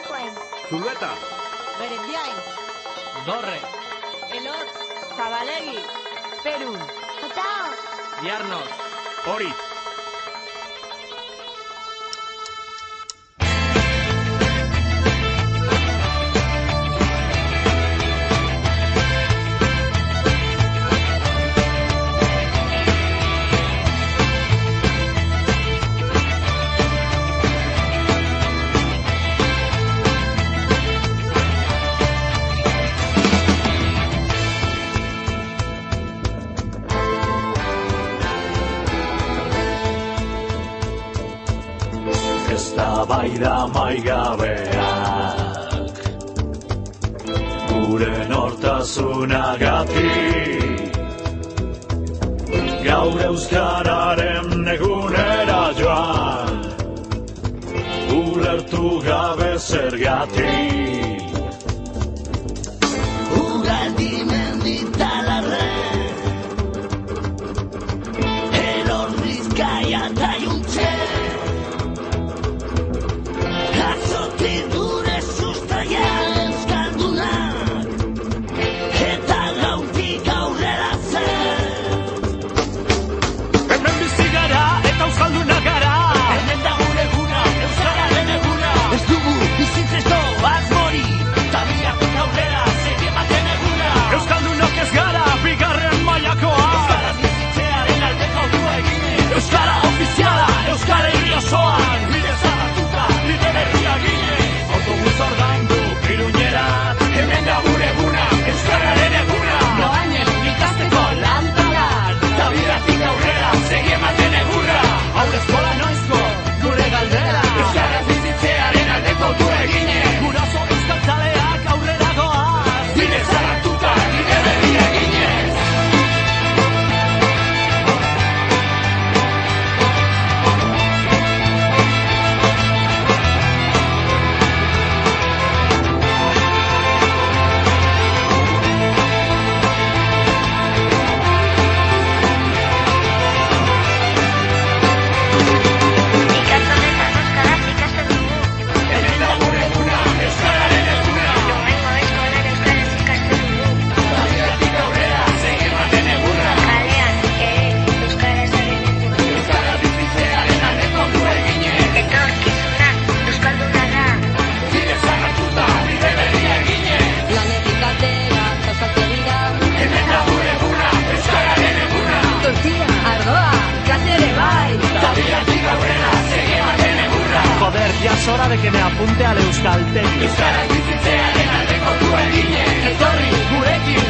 Iparkoen. Zulueta. Berendiain. Dorre. Elot. Zabalegi. Perun. Otao. Iarnos. Hori. Baida maigabeak gure nortasunagatik gaur euskararen egunera joan ulertu gabe zergatik Ugaldi menditalarre Eror Bizkaia eta Juntze Azotidure sustraia euskaldunak eta gautik aurrera zen Hemen bizi gara eta euskaldunak gara Hemen da gure eguna, euskararen eguna Ez dugu bizitzesto asmori Tabiatik aurrera segi ematen eguna Euskaldunok ez gara bigarren mailakoa Euskaraz bizitzearen aldeko ordua egine Euskara ofiziala, euskara hiri osoan Bide zarratuta, bide berria gine Autobus ordaindu, Iruñerat Hemen da gure eguna, euskararen eguna Doainen ikasteko lantaran Tabiatik aurrera segi ematen eguna Haur eskola noizko, gure galdera Euskaraz bizitzearen aldeko ordua egine Guraso euskaltzaleak aurrera goaz Bide zarratuta, bide berria ginez Ikastondetan euskaraz ikasten dugu. Hemen da gure eguna, euskararen eguna Domengo eskolan euskaraz ikasten dugu. Tabiatik aurrera segi ematen eguna Kalean ere euskaraz egiten dugu. Euskara bizitzearen aldeko ordua egine Etorkizuna euskalduna da. Bide zarratuta, bide berria egine Lanetik atera, zauzatzegira. Hemen da gure eguna, euskararen eguna Tortilla, ardoa, ikate ere bai. Tabiatik aurrera segi ematen eguna Joder, ya es hora de que me apunte al Euskaltegi. Euskara bizitzearen aldeko ordua egine Etorri, gurekin,